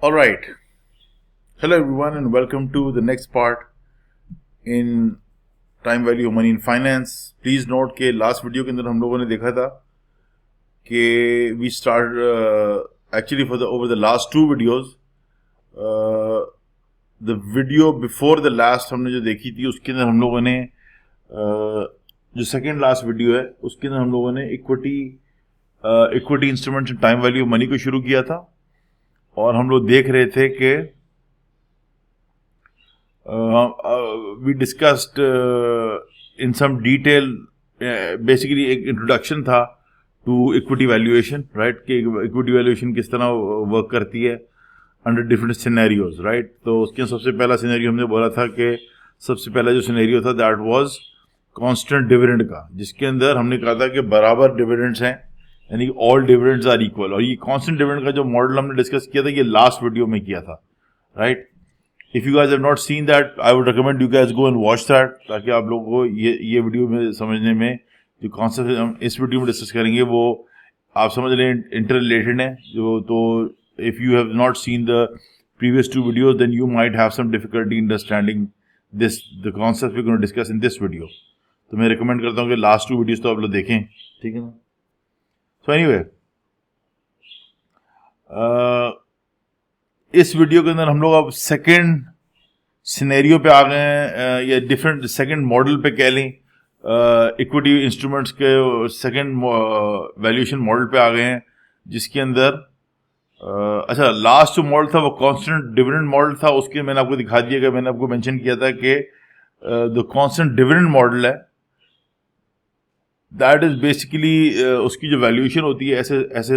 All right. Hello, everyone, and welcome to the next part in time value of money in finance. Please note कि last video के अंदर हम लोगों ने देखा था कि we started actually over the last two videos. The video before the last हमने जो देखी थी उसके अंदर हम लोगों ने जो second last video है उसके अंदर हम लोगों ने equity instruments and time value of money को शुरू किया था और हम लोग देख रहे थे कि we discussed in some detail basically एक introduction था to equity valuation, right? कि equity valuation किस तरह work करती है under different scenarios, right? तो उसके सबसे पहला scenario हमने बोला था कि सबसे पहला जो scenario था that was constant dividend का, जिसके अंदर हमने कहा था कि बराबर dividends हैं, यानी all dividends are equal. और ये constant dividend का जो मॉडल हमने डिस्कस किया था ये लास्ट वीडियो में किया था, right? If you guys have not seen that, I would recommend you guys go and watch that, ताकि आप लोगों को ये वीडियो में समझने में जो कॉन्सेप्ट हम इस वीडियो में डिस्कस करेंगे वो आप समझ लें इंटर रिलेटेड है. जो तो if you have not seen the previous two videos, then you might have some difficulty understanding the concept we're going to discuss in this video. तो मैं रिकमेंड करता हूँ कि लास्ट टू वीडियोस तो आप लोग देखें, ठीक है ना? So anyway, इस वीडियो के अंदर हम लोग अब सेकेंड सिनेरियो पे आ गए हैं या डिफरेंट सेकेंड मॉडल पे कह लें, इक्विटी इंस्ट्रूमेंट्स के सेकेंड वैल्यूएशन मॉडल पे आ गए हैं, जिसके अंदर अच्छा लास्ट जो मॉडल था वो कांस्टेंट डिविडेंड मॉडल था. उसके मैंने आपको दिखा दिया कि मैंने आपको मेंशन किया था कि द कांस्टेंट डिविडेंड मॉडल है दैट इज बेसिकली उसकी जो वैल्यूएशन होती है ऐसे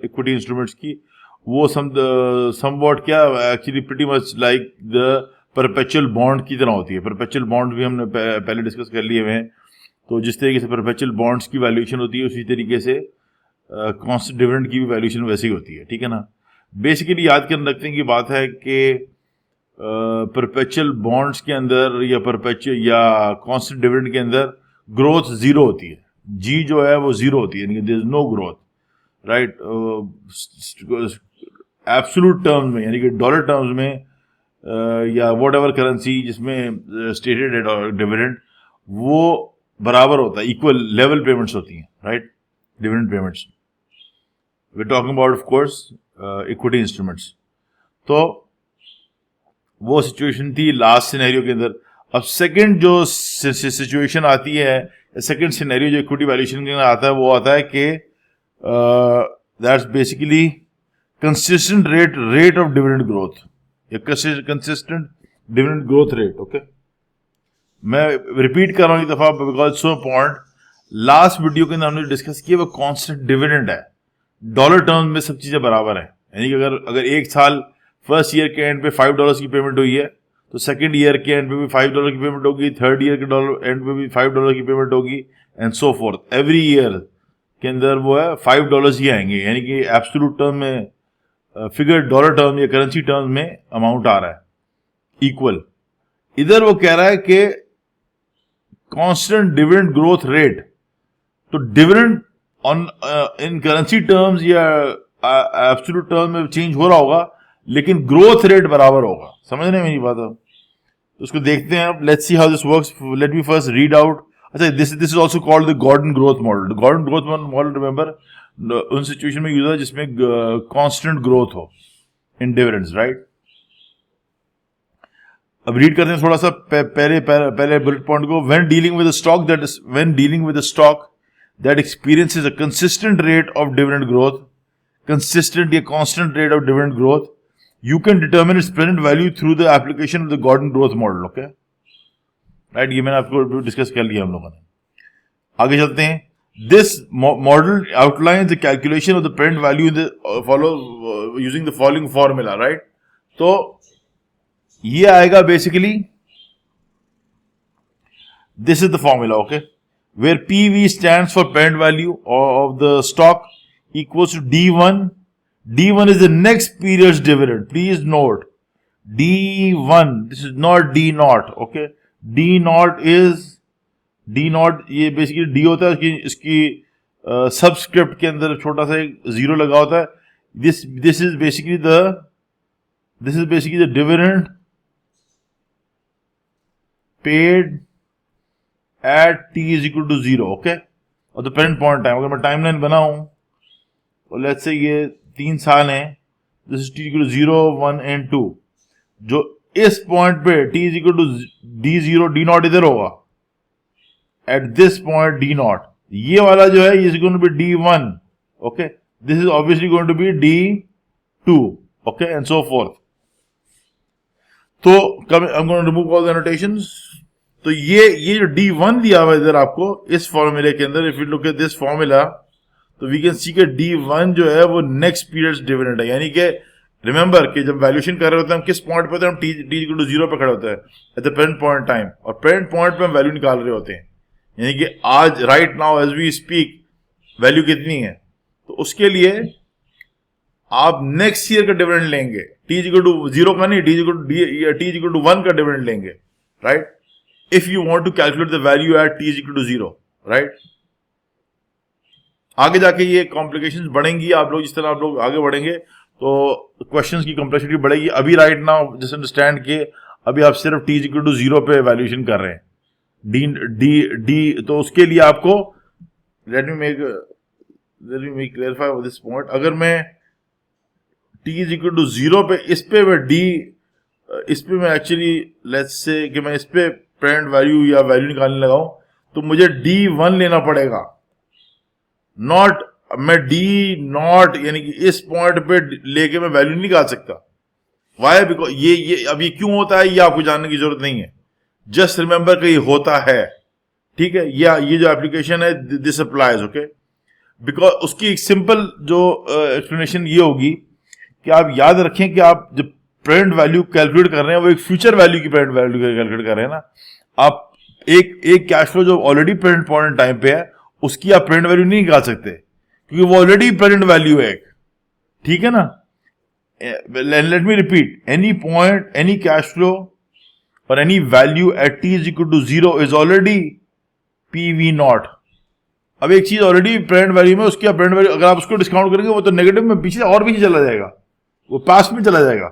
इक्विटी इंस्ट्रूमेंट्स की वो समवॉट क्या actually pretty much like the perpetual bond की तरह होती है. परपेचुअल बॉन्ड भी हमने पहले डिस्कस कर लिए हुए हैं. तो जिस तरीके से परपेचुअल बॉन्ड्स की वैल्यूएशन होती है उसी तरीके से कांस्टेंट डिविडेंड की भी वैल्यूएशन वैसी ही होती है, ठीक है ना? बेसिकली याद कर रखने की बात है कि परपेचुअल बॉन्ड्स के अंदर या परपेचुअल या कांस्टेंट डिविडेंड के अंदर ग्रोथ जीरो होती है. जी जो है वो जीरो होती है, यानी there is no growth, right? Absolute terms में यानी कि डॉलर टर्म्स में या वॉट एवर करेंसी जिसमें स्टेटेड है डिविडेंड वो बराबर होता है, इक्वल लेवल पेमेंट्स होती हैं, right? Dividend payments we talking about of course equity instruments. तो वो सिचुएशन थी लास्ट सिनेरियो के अंदर. अब सेकंड जो सिचुएशन आती है, सेकंड सिनेरियो जो इक्विटी वैल्यूएशन के अंदर आता है वो आता है कि that's basically consistent rate of dividend growth, consistent dividend growth rate. Okay, मैं रिपीट कर रहा हूं एक दफा because so important. Last video के अंदर हमने डिस्कस किया वो कांस्टेंट डिविडेंड है, डॉलर टर्म्स में सब चीजें बराबर है. यानी कि अगर एक साल फर्स्ट ईयर के एंड पे $5 की पेमेंट हुई है तो सेकंड ईयर के एंड पे भी $5 की पेमेंट होगी, थर्ड ईयर के एंड पे भी $5 की पेमेंट होगी and so fourth. Every year के अंदर वो है $5 ही आएंगे, यानी कि एब्सोल्यूट टर्म में फिगर डॉलर टर्म या करेंसी टर्म में अमाउंट आ रहा है इक्वल. इधर वो कह रहा है कि कांस्टेंट डिविडेंड ग्रोथ रेट, तो dividend on in currency terms या एब्सोल्यूट टर्म में चेंज हो रहा होगा लेकिन ग्रोथ रेट बराबर होगा. समझ रहे हैं मेरी बात? अब तो उसको देखते हैं. अब let's see how this works. Let me first read out. अच्छा, this is also called the Gordon growth model. Gordon growth model remember उन सिचुएशन में यूज होता है जिसमें कांस्टेंट ग्रोथ हो इन डिविडेंड्स, राइट? अब रीड करते हैं थोड़ा सा पहले बुलेट पॉइंट को. When dealing with a stock that experiences a consistent rate of dividend growth, consistent या constant rate of dividend growth, you can determine its present value through the application of the Gordon growth model. Okay, right? ये मैंने आपको discuss कर लिया हम लोगों ने. आगे चलते हैं. This model outlines the calculation of the present value in the using the following formula, right? तो ये आएगा basically this is the formula, okay, where PV stands for present value of the stock equals to D1. D1 is the next period's dividend. Please note D1. This is not D0. Okay. D0 ये basically D होता है. इसकी subscript के अंदर छोटा सा एक zero लगा होता है. This is basically the this is basically the dividend paid at T is equal to 0, okay, और द पेरेंट पॉइंट टाइम। अगर मैं टाइमलाइन बनाऊं तो लेट्स से ये 3 साल हैं, this is t equal to 0, 1 and 2। जो इस पॉइंट पे T is equal to D0, D0 इधर होगा, एट दिस पॉइंट D0, ये वाला जो है is going to be D1, okay, this is obviously going to be D2, okay, and so forth. तो I am going to remove all the annotations. तो ये जो D1 दिया हुआ है इधर आपको इस फॉर्मूले के अंदर, if you look at this formula, तो वी कैन सी के D1 जो है वो नेक्स्ट पीरियड्स डिविडेंड है। यानी कि रिमेंबर कि जब वैल्यूएशन कर रहे होते हैं हम किस पॉइंट पे होते हैं, हम टी इक्वल टू 0 पे खड़े होते हैं at the parent point time, और पेरेंट पॉइंट पे हम वैल्यू निकाल रहे होते हैं। यानी कि आज right now as we speak value कितनी है, तो उसके लिए आप नेक्स्ट ईयर का डिविडेंड लेंगे, टी इक्वल टू 0 का नहीं, टी इक्वल टू 1 का डिविडेंड लेंगे, right, if you want to calculate the value at t equal to 0, right. आगे जाके ये कॉम्प्लिकेशंस बढ़ेंगी, आप लोग जिस तरह आप लोग आगे बढ़ेंगे तो क्वेश्चंस की कॉम्प्लेक्सिटी बढ़ेगी। अभी राइट नाउ जस्ट अंडरस्टैंड के अभी आप सिर्फ टी इक्वल टू 0 पे वैल्यूएशन कर रहे हैं, डी तो उसके लिए आपको let me make clarify this point. अगर मैं टी इज इक्वल टू 0 पे इस पे मैं एक्चुअली लेट्स से कि मैं इस पे पेरेंट वैल्यू या वैल्यू निकालने लगाऊं, तो मुझे D1 लेना पड़ेगा, नॉट मैं D0 यानी कि इस पॉइंट पे लेके मैं वैल्यू नहीं निकाल सकता। वाई? बिकॉज ये अब ये क्यों होता है ये आपको जानने की जरूरत नहीं है, जस्ट रिमेंबर कि ये होता है, ठीक है। या ये जो एप्लीकेशन है दिस अप्लाइज, ओके, बिकॉज उसकी एक सिंपल जो एक्सप्लेनेशन ये होगी कि आप याद रखें कि आप जब प्रेजेंट वैल्यू कैलकुलेट कर रहे हैं वो एक फ्यूचर वैल्यू की प्रेजेंट वैल्यू कैलकुलेट कर रहे हैं ना। आप एक कैश फ्लो जो ऑलरेडी प्रेजेंट पॉइंट टाइम पे है उसकी आप प्रेजेंट वैल्यू नहीं निकाल सकते क्योंकि वो ऑलरेडी प्रेजेंट वैल्यू है, ठीक है ना। Let me repeat, any point, any cash flow और any value at T is equal to 0 is already PV0। अब एक चीज ऑलरेडी प्रेजेंट वैल्यू में, उसकी प्रेजेंट वैल्यू अगर आप उसको डिस्काउंट करेंगे वो तो नेगेटिव में पीछे और पीछे चला जाएगा, वो पास में चला जाएगा।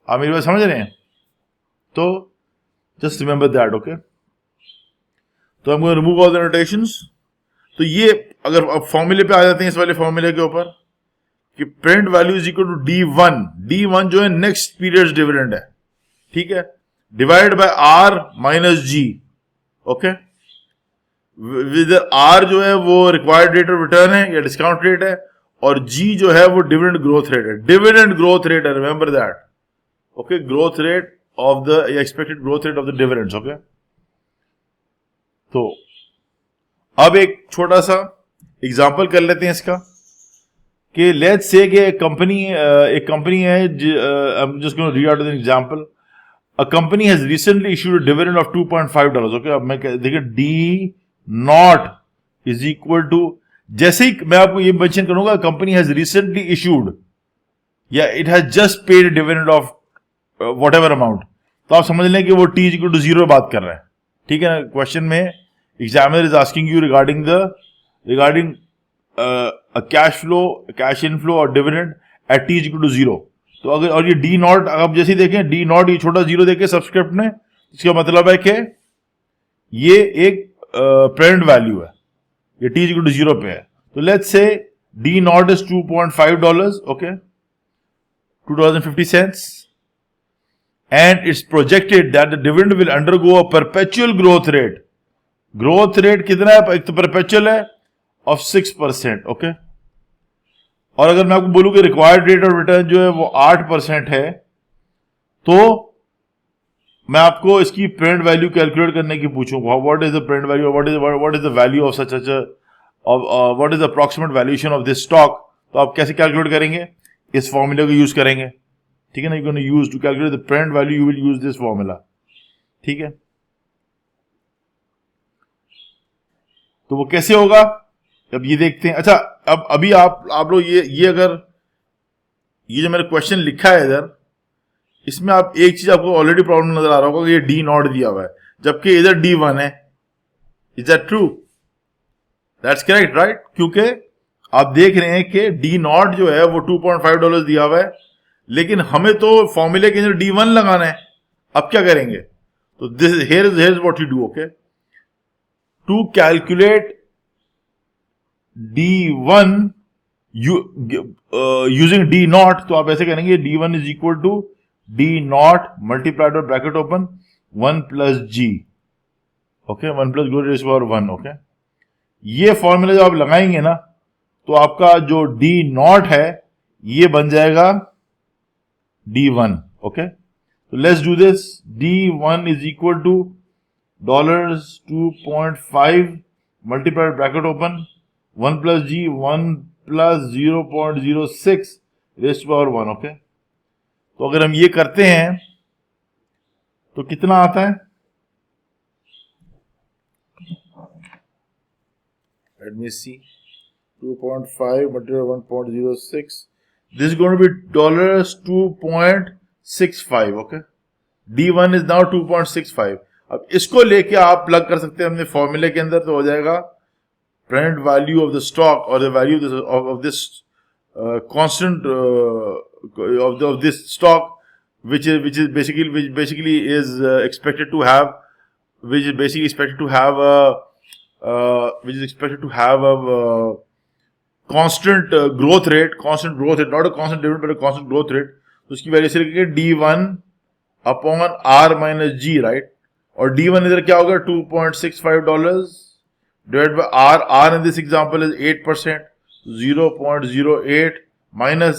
आप मेरी बात समझ रहे हैं? तो जस्ट रिमेंबर दैट, ओके। तो हम रिमूव ऑल द नोटेशंस। तो ये अगर अब फॉर्मूले पे आ जाते हैं, इस वाले फॉर्मूले के ऊपर कि present value is equal to D1 जो है नेक्स्ट पीरियड्स डिविडेंड है, ठीक है, divide by R minus G, okay. With R जो है वो रिक्वायर्ड रेट ऑफ रिटर्न है या डिस्काउंट रेट है, और G जो है वो डिविडेंड ग्रोथ रेट है। डिविडेंड ग्रोथ रेट है, remember that, okay, growth rate of the expected growth rate of the dividends, okay. तो अब एक छोटा सा एग्जांपल कर लेते हैं इसका कि लेट्स से कि एक कंपनी है, I am just going to read out an example. A company has recently issued a dividend of $2.5, okay. अब मैं देखिए D0 इज इक्वल टू, जैसे ही मैं आपको ये मेंशन करूंगा कंपनी हैज रिसेंटली इशूड या it has just paid dividend of whatever amount, तो आप समझ लें कि वो T इज इक्वल टू 0 बात कर रहे हैं, ठीक है ना। क्वेश्चन में examiner is asking you regarding a cash flow, cash inflow or dividend at T is equal to 0। तो अगर और ये D0 आप जैसे देखें D0 ये छोटा 0 देखे सबस्क्रिप्ट में, इसका मतलब है कि ये एक प्रेजेंट वैल्यू है, ये T is equal to 0 पे है। तो let's say D0 is $2.5, okay, $2.50, and it's projected that the dividend will undergo a perpetual growth rate। Growth rate कितना है? एक तो परपेचुअल है ऑफ 6%, ओके। और अगर मैं आपको बोलूं कि रिक्वायर्ड रेट ऑफ रिटर्न जो है वो 8% है, तो मैं आपको इसकी प्रेजेंट वैल्यू कैलकुलेट करने की पूछूंगा, what is the present value, what is the value of such what is the approximate valuation of this stock. तो आप कैसे कैलकुलेट करेंगे? इस फॉर्मूले को यूज करेंगे, ठीक है ना। You can use to calculate the present value, you will use this formula, ठीक है। तो वो कैसे होगा अब ये देखते हैं। अच्छा, अब अभी आप लोग ये अगर ये जो मैंने क्वेश्चन लिखा है इधर, इसमें आप एक चीज आपको ऑलरेडी प्रॉब्लम नजर आ रहा होगा कि ये D0 दिया हुआ है जबकि इधर D1 है। Is that true? That's correct, right? क्योंकि आप देख रहे हैं कि D0 जो है वो $2.5 दिया हुआ है, लेकिन हमें तो फॉर्मूले के अंदर D1 लगाना है। अब क्या करेंगे? तो this here is what you do, okay. To calculate D1 using D naught, तो आप ऐसे करेंगे D1 is equal to D naught multiplied by bracket open 1 plus G, okay, 1 plus glory raise to power 1, okay. ये formula जब आप लगाएंगे ना, तो आपका जो D नॉट है ये बन जाएगा D1, ओके। तो let's do this. D1 is equal to $2.5 multiplied bracket open 1 plus G 1 plus 0.06 raise to power 1, okay. तो अगर हम ये करते हैं तो कितना आता है? Let me see. 2.5 multiplied 1.06. This is going to be $2.65. Okay. D1 is now 2.65. अब इसको लेके आप प्लग कर सकते हैं अपने फॉर्मूले के अंदर, तो हो जाएगा present value of the stock or the value of this constant of this stock, which basically is expected to have a constant growth rate, not a constant dividend but a constant growth rate. तो उसकी value से लिखेंगे D1 upon R minus G, right. और D1 इधर क्या होगा? $2.65 divided by R in this example is 8%, 0.08 minus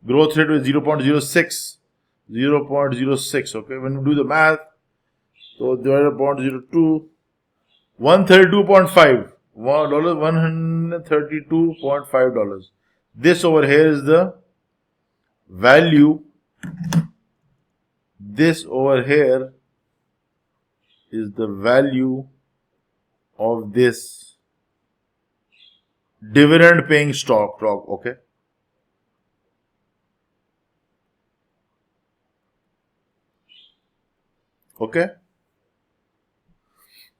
growth rate is 0.06, okay. When you do the math, so divided by 0.02, $132.5. $132.5. This over here is the value. This over here is the value of this dividend paying stock, okay. Okay.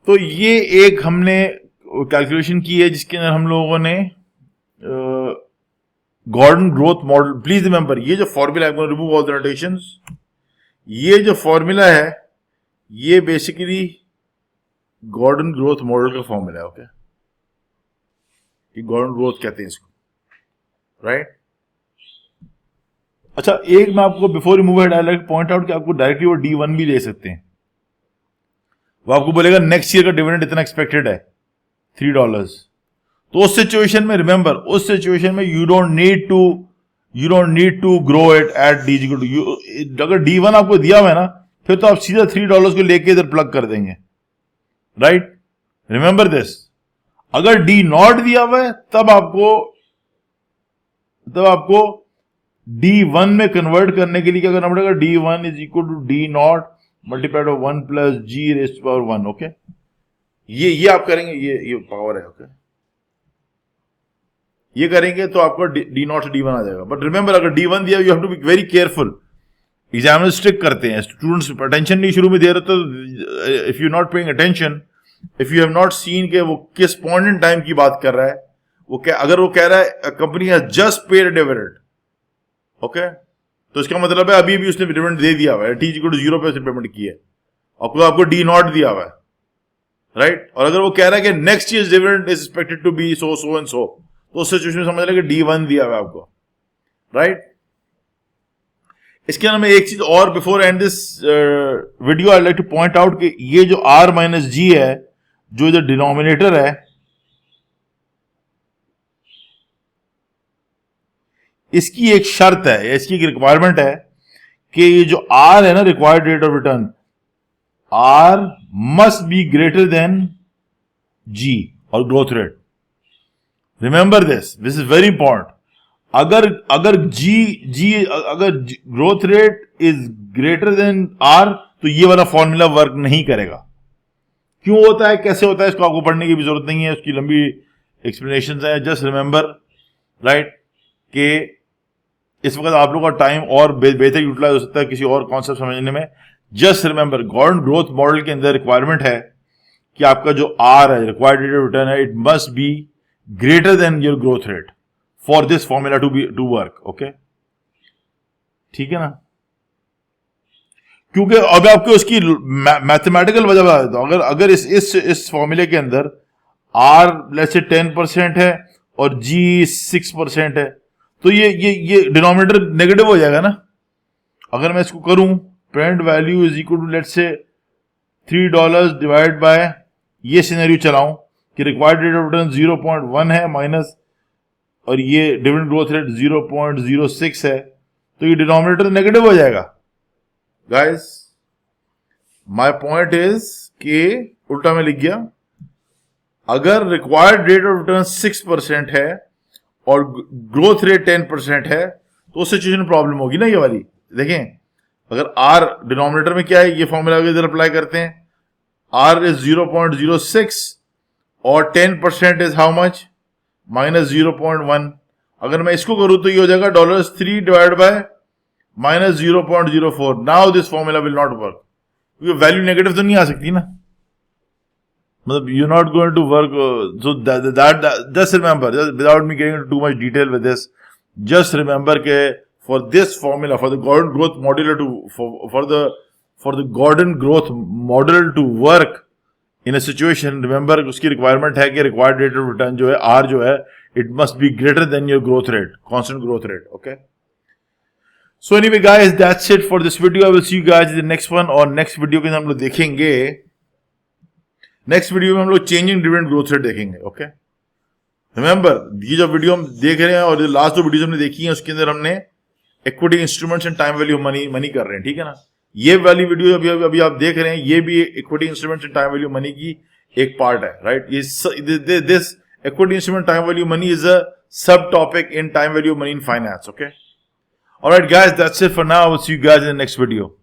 तो ये एक हमने calculation की है जिसके अंदर हम लोगों ने Gordon growth model, please remember ये जो फॉर्मूला है, रिमूव ऑल द नोटेशंस, ये जो फॉर्मूला है ये बेसिकली गॉर्डन ग्रोथ मॉडल का फॉर्मूला है, ओके। ये गॉर्डन ग्रोथ कहते हैं इसको, राइट। अच्छा, एक मैं आपको before remove direct point out कि आपको डायरेक्टली वो D1 भी ले सकते हैं। वो आपको बोलेगा नेक्स्ट ईयर का डिविडेंड इतना एक्सपेक्टेड है $3। तो उस सिचुएशन में रिमेंबर, उस सिचुएशन में you don't need to grow it at D equal to, अगर D1 आपको दिया हुआ है ना, फिर तो आप सीधा $3 को लेके इधर प्लग कर देंगे, राइट। Remember this. अगर D नॉट दिया हुआ है तब आपको D1 में कन्वर्ट करने के लिए क्या करना पड़ेगा? D1 is equal to D naught multiplied by 1 plus G raise to power 1, okay. ये आप करेंगे, ये पावर है, ओके। ये करेंगे तो आपको D नॉट से D1 आ जाएगा। बट रिमेंबर, अगर D1 दिया, you have to be very careful. Examiner strict करते हैं, स्टूडेंट्स अटेंशन नहीं शुरू में दे रहे, तो if you not paying attention, if you have not seen के वो किस पॉइंट इन टाइम की बात कर रहा है, अगर वो कह रहा है company has just paid dividend, okay, तो इसका मतलब है अभी भी उसने डिविडेंड दे दिया हुआ है, T इक्वल टू 0 पे उसने पेमेंट की है, और आपको D नॉट दिया हुआ है, राइट। और अगर वो कह रहा है कि next year dividend is expected to be so and so, तो उस सिचुएशन में समझ लेंगे D1 दिया हुआ है आपको, राइट। इसके अंदर मैं एक चीज और before and this video I like two point out कि ये जो R माइनस G है, जो डिनोमिनेटर है, इसकी एक शर्त है, इसकी एक रिक्वायरमेंट है कि ये जो R है ना, required rate of return, R must be greater than G और growth rate. Remember this is very important. अगर growth rate is greater than R, तो ये वाला फॉर्मूला वर्क नहीं करेगा। क्यों होता है, कैसे होता है, इसको आपको पढ़ने की भी जरूरत नहीं है, उसकी लंबी एक्सप्लेनेशन है। जस्ट रिमेंबर, राइट, कि इस वक्त आप लोगों का टाइम और बेहतर यूटिलाइज हो सकता है किसी और कॉन्सेप्ट समझने में। Just remember, Gordon growth model के अंदर रिक्वायरमेंट है कि आपका जो R है, रिक्वायर्ड रेट ऑफ रिटर्न है, it must be greater than your growth rate for this formula to work, okay. ठीक है ना, क्योंकि अब आपको उसकी मैथमेटिकल वजह बता देता हूं। अगर इस फॉर्मूले के अंदर आर लेट्स से 10% है और जी 6% है, तो ये डिनोमिनेटर नेगेटिव हो जाएगा ना। अगर मैं इसको करूं, present value is equal to let's say $3 divide by ये सिनेरियो चलाऊं कि रिक्वायर्ड रेट ऑफ रिटर्न 0.1 है माइनस, और ये डिविडेंड ग्रोथ रेट 0.06 है, तो ये डिनोमिनेटर नेगेटिव हो जाएगा। गाइस, माय पॉइंट इज कि उल्टा में लिख गया, अगर रिक्वायर्ड रेट ऑफ रिटर्न 6% है और ग्रोथ रेट 10% है, तो उस सिचुएशन में प्रॉब्लम होगी ना ये वाली। देखें, अगर आर डिनोमिनेटर में क्या है, ये फॉर्मूला इधर अप्लाई करते हैं, आर इज 0.06 और 10% इज हाउ मच, माइनस 0.1। अगर मैं इसको करूं तो ये हो जाएगा $3 divide by minus 0.04। Now this formula will not work, क्योंकि वैल्यू नेगेटिव तो नहीं आ सकती ना, मतलब you not going to work. So that just remember, without me getting too much detail with this, just remember के for this formula, for the Gordon growth modular to for the Gordon growth model to work in a situation, remember उसकी requirement है कि required rate of return जो है are जो है, it must be greater than your growth rate, constant growth rate. Okay, so anyway guys, that's it for this video. I will see you guys in the next one. और next video के हम लोग देखेंगे, next video में हम लोग changing dividend growth rate देखेंगे। Okay, remember ये जो वीडियो हम देख रहे हैं और लास्ट जो वीडियो हमने देखी है उसके अंदर हमने equity instruments and time value money कर रहे हैं, ठीक है ना। ये वाली वीडियो अभी आप देख रहे हैं, ये भी equity instruments and time value money की एक पार्ट है, right. This equity instrument time value money is a sub topic in time value money in finance. Okay, alright guys, that's it for now. I will see you guys in the next video.